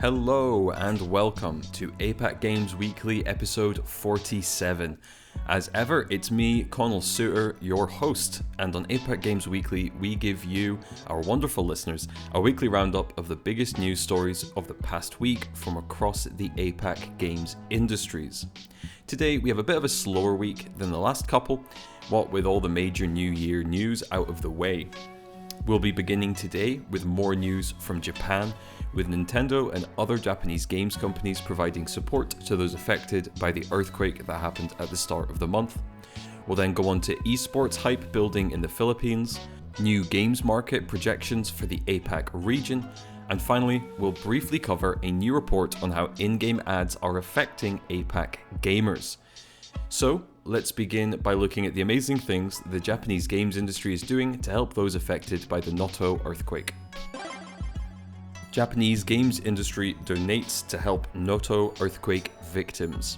Hello and welcome to APAC Games Weekly episode 47. As ever, it's me, Connell Suter, your host, and on APAC Games Weekly, we give you, our wonderful listeners, a weekly roundup of the biggest news stories of the past week from across the APAC Games industries. Today, we have a bit of a slower week than the last couple, what with all the major New Year news out of the way. We'll be beginning today with more news from Japan, with Nintendo and other Japanese games companies providing support to those affected by the earthquake that happened at the start of the month. We'll then go on to esports hype building in the Philippines, new games market projections for the APAC region, and finally, we'll briefly cover a new report on how in-game ads are affecting APAC gamers. So, let's begin by looking at the amazing things the Japanese games industry is doing to help those affected by the Noto earthquake. Japanese games industry donates to help Noto earthquake victims.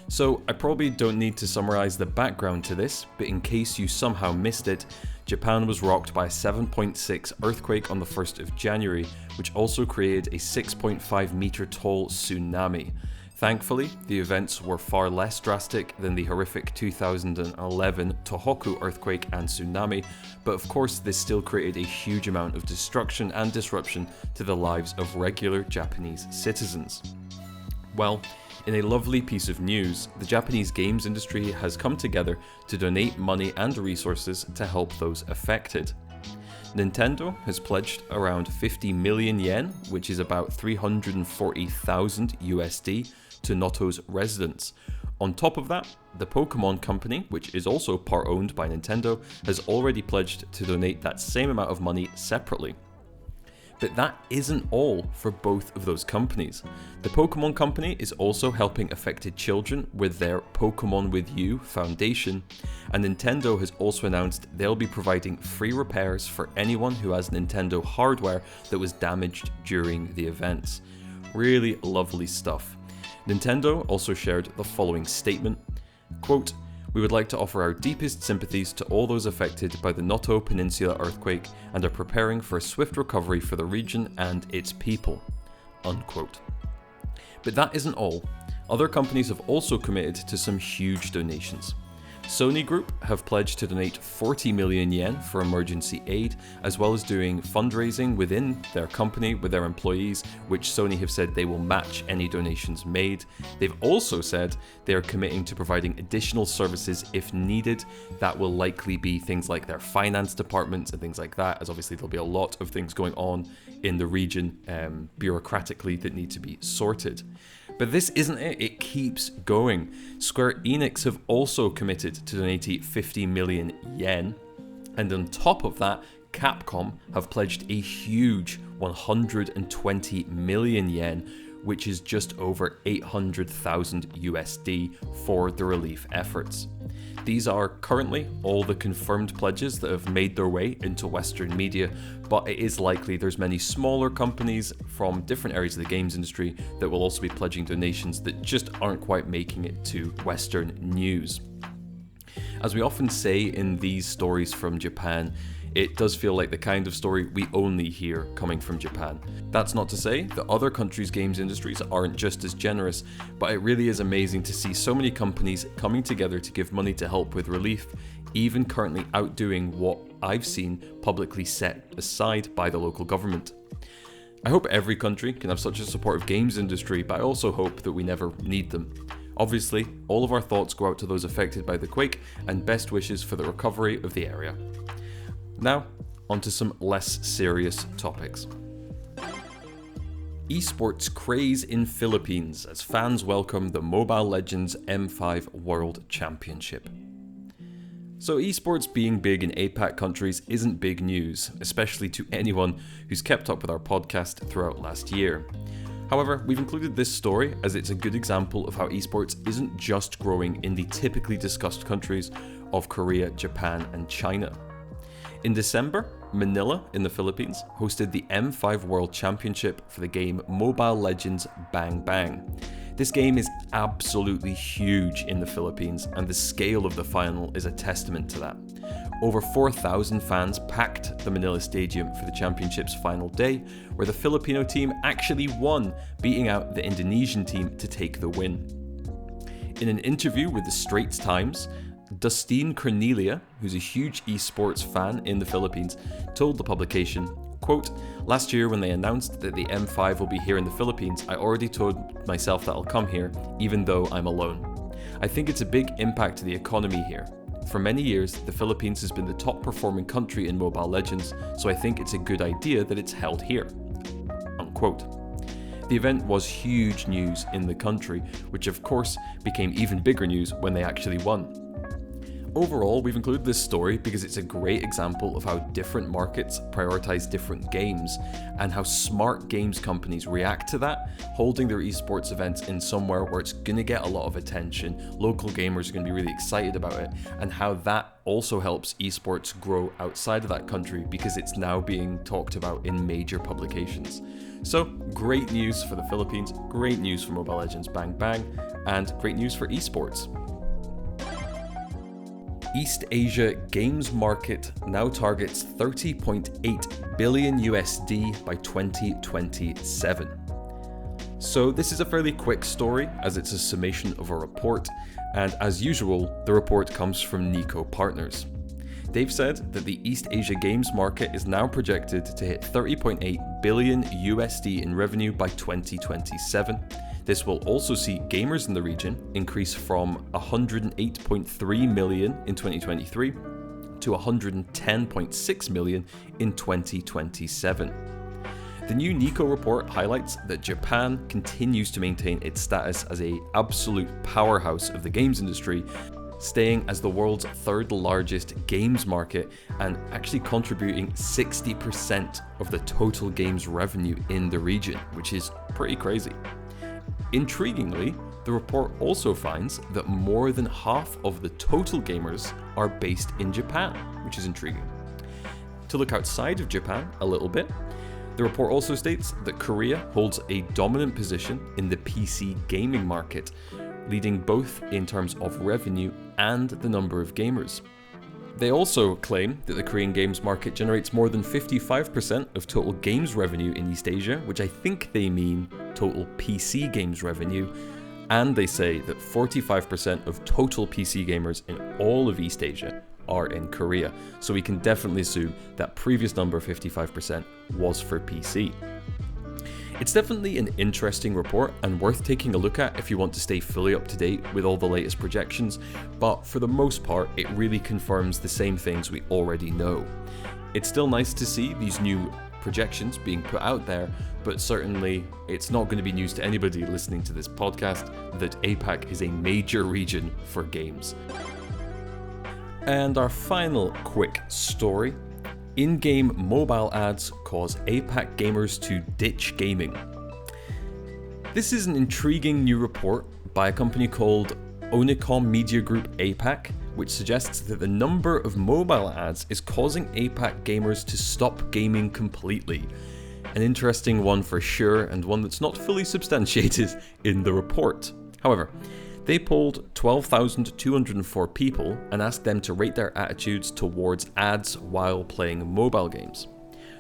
So, I probably don't need to summarize the background to this, but in case you somehow missed it, Japan was rocked by a 7.6 earthquake on the 1st of January, which also created a 6.5 meter tall tsunami. Thankfully, the events were far less drastic than the horrific 2011 Tohoku earthquake and tsunami, but of course this still created a huge amount of destruction and disruption to the lives of regular Japanese citizens. Well, in a lovely piece of news, the Japanese games industry has come together to donate money and resources to help those affected. Nintendo has pledged around 50 million yen, which is about 340,000 USD, to Noto's residents. On top of that, the Pokemon Company, which is also part owned by Nintendo, has already pledged to donate that same amount of money separately. But that isn't all for both of those companies. The Pokemon Company is also helping affected children with their Pokemon With You Foundation, and Nintendo has also announced they'll be providing free repairs for anyone who has Nintendo hardware that was damaged during the events. Really lovely stuff. Nintendo also shared the following statement, quote, "We would like to offer our deepest sympathies to all those affected by the Noto Peninsula earthquake and are preparing for a swift recovery for the region and its people." Unquote. But that isn't all. Other companies have also committed to some huge donations. Sony Group have pledged to donate 40 million yen for emergency aid, as well as doing fundraising within their company with their employees, which Sony have said they will match any donations made. They've also said they are committing to providing additional services if needed. That will likely be things like their finance departments and things like that, as obviously there'll be a lot of things going on in the region bureaucratically that need to be sorted. But this isn't it, it keeps going. Square Enix have also committed to donating 50 million yen, and on top of that, Capcom have pledged a huge 120 million yen, which is just over 800,000 USD for the relief efforts. These are currently all the confirmed pledges that have made their way into Western media, but it is likely there's many smaller companies from different areas of the games industry that will also be pledging donations that just aren't quite making it to Western news. As we often say in these stories from Japan, it does feel like the kind of story we only hear coming from Japan. That's not to say that other countries' games industries aren't just as generous, but it really is amazing to see so many companies coming together to give money to help with relief, even currently outdoing what I've seen publicly set aside by the local government. I hope every country can have such a supportive games industry, but I also hope that we never need them. Obviously, all of our thoughts go out to those affected by the quake, and best wishes for the recovery of the area. Now, onto some less serious topics. Esports craze in Philippines as fans welcome the Mobile Legends M5 World Championship. So esports being big in APAC countries isn't big news, especially to anyone who's kept up with our podcast throughout last year. However, we've included this story as it's a good example of how esports isn't just growing in the typically discussed countries of Korea, Japan, and China. In December, Manila in the Philippines hosted the M5 World Championship for the game Mobile Legends Bang Bang. This game is absolutely huge in the Philippines, and the scale of the final is a testament to that. over 4,000 fans packed the Manila Stadium for the championship's final day, where the Filipino team actually won, beating out the Indonesian team to take the win. In an interview with the Straits Times, Dustin Cornelia, who's a huge esports fan in the Philippines, told the publication, quote, "Last year when they announced that the M5 will be here in the Philippines, I already told myself that I'll come here, even though I'm alone. I think it's a big impact to the economy here. For many years, the Philippines has been the top performing country in Mobile Legends, so I think it's a good idea that it's held here." Unquote. The event was huge news in the country, which of course became even bigger news when they actually won. Overall, we've included this story because it's a great example of how different markets prioritize different games, and how smart games companies react to that, holding their esports events in somewhere where it's going to get a lot of attention, local gamers are going to be really excited about it, and how that also helps esports grow outside of that country because it's now being talked about in major publications. So, great news for the Philippines, great news for Mobile Legends Bang Bang, and great news for esports. East Asia games market now targets $30.8 billion by 2027. So this is a fairly quick story as it's a summation of a report, and as usual, the report comes from Nico Partners. They've said that the East Asia games market is now projected to hit $30.8 billion in revenue by 2027. This will also see gamers in the region increase from 108.3 million in 2023 to 110.6 million in 2027. The new Nico report highlights that Japan continues to maintain its status as an absolute powerhouse of the games industry, staying as the world's third largest games market and actually contributing 60% of the total games revenue in the region, which is pretty crazy. Intriguingly, the report also finds that more than half of the total gamers are based in Japan, which is intriguing. To look outside of Japan a little bit, the report also states that Korea holds a dominant position in the PC gaming market, leading both in terms of revenue and the number of gamers. They also claim that the Korean games market generates more than 55% of total games revenue in East Asia, which I think they mean total PC games revenue, and they say that 45% of total PC gamers in all of East Asia are in Korea, so we can definitely assume that previous number of 55% was for PC. It's definitely an interesting report and worth taking a look at if you want to stay fully up to date with all the latest projections, but for the most part it really confirms the same things we already know. It's still nice to see these new projections being put out there, but certainly it's not going to be news to anybody listening to this podcast that APAC is a major region for games. And our final quick story. In-game mobile ads cause APAC gamers to ditch gaming. This is an intriguing new report by a company called Onicom Media Group APAC, which suggests that the number of mobile ads is causing APAC gamers to stop gaming completely. An interesting one for sure, and one that's not fully substantiated in the report. However, they polled 12,204 people and asked them to rate their attitudes towards ads while playing mobile games.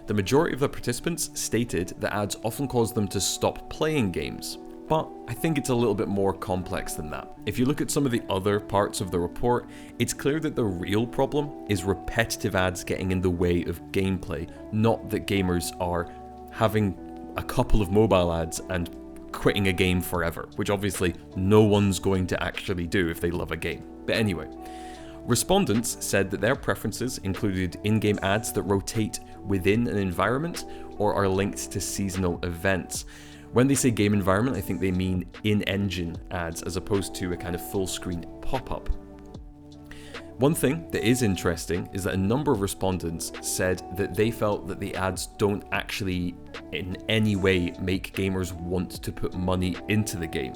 The majority of the participants stated that ads often cause them to stop playing games, but I think it's a little bit more complex than that. If you look at some of the other parts of the report, it's clear that the real problem is repetitive ads getting in the way of gameplay, not that gamers are having a couple of mobile ads and quitting a game forever, which obviously no one's going to actually do if they love a game. But anyway, respondents said that their preferences included in-game ads that rotate within an environment or are linked to seasonal events. When they say game environment, I think they mean in-engine ads as opposed to a kind of full-screen pop-up. One thing that is interesting is that a number of respondents said that they felt that the ads don't actually in any way make gamers want to put money into the game.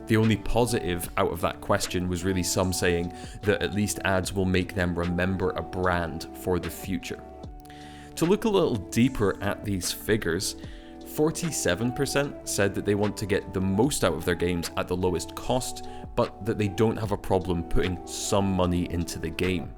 The only positive out of that question was really some saying that at least ads will make them remember a brand for the future. To look a little deeper at these figures, 47% said that they want to get the most out of their games at the lowest cost, but that they don't have a problem putting some money into the game.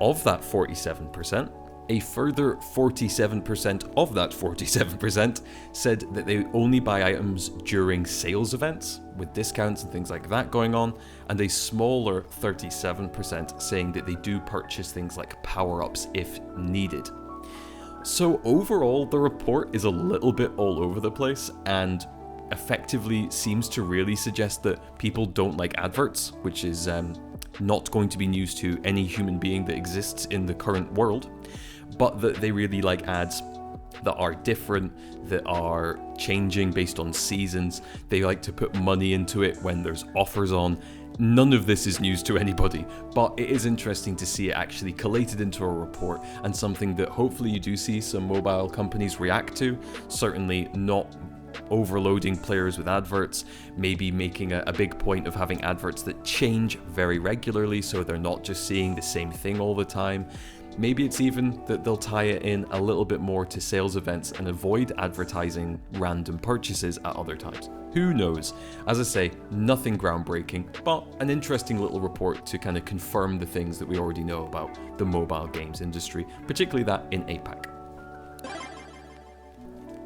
of that 47%, a further 47% of that 47% said that they only buy items during sales events, with discounts and things like that going on, and a smaller 37% saying that they do purchase things like power-ups if needed. So overall, the report is a little bit all over the place, and effectively seems to really suggest that people don't like adverts, which is not going to be news to any human being that exists in the current world, but that they really like ads that are different, that are changing based on seasons. They like to put money into it when there's offers on. None of this is news to anybody, but it is interesting to see it actually collated into a report, and something that hopefully you do see some mobile companies react to. Certainly not overloading players with adverts, maybe making a big point of having adverts that change very regularly so they're not just seeing the same thing all the time. Maybe it's even that they'll tie it in a little bit more to sales events and avoid advertising random purchases at other times. Who knows? As I say, nothing groundbreaking, but an interesting little report to kind of confirm the things that we already know about the mobile games industry, particularly that in APAC.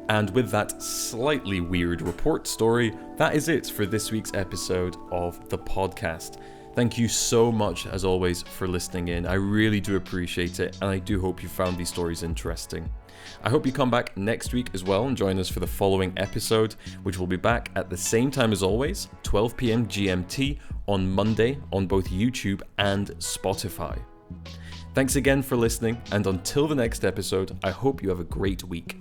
And with that slightly weird report story, that is it for this week's episode of the podcast. Thank you so much, as always, for listening in. I really do appreciate it, and I do hope you found these stories interesting. I hope you come back next week as well and join us for the following episode, which will be back at the same time as always, 12 p.m. GMT on Monday on both YouTube and Spotify. Thanks again for listening, and until the next episode, I hope you have a great week.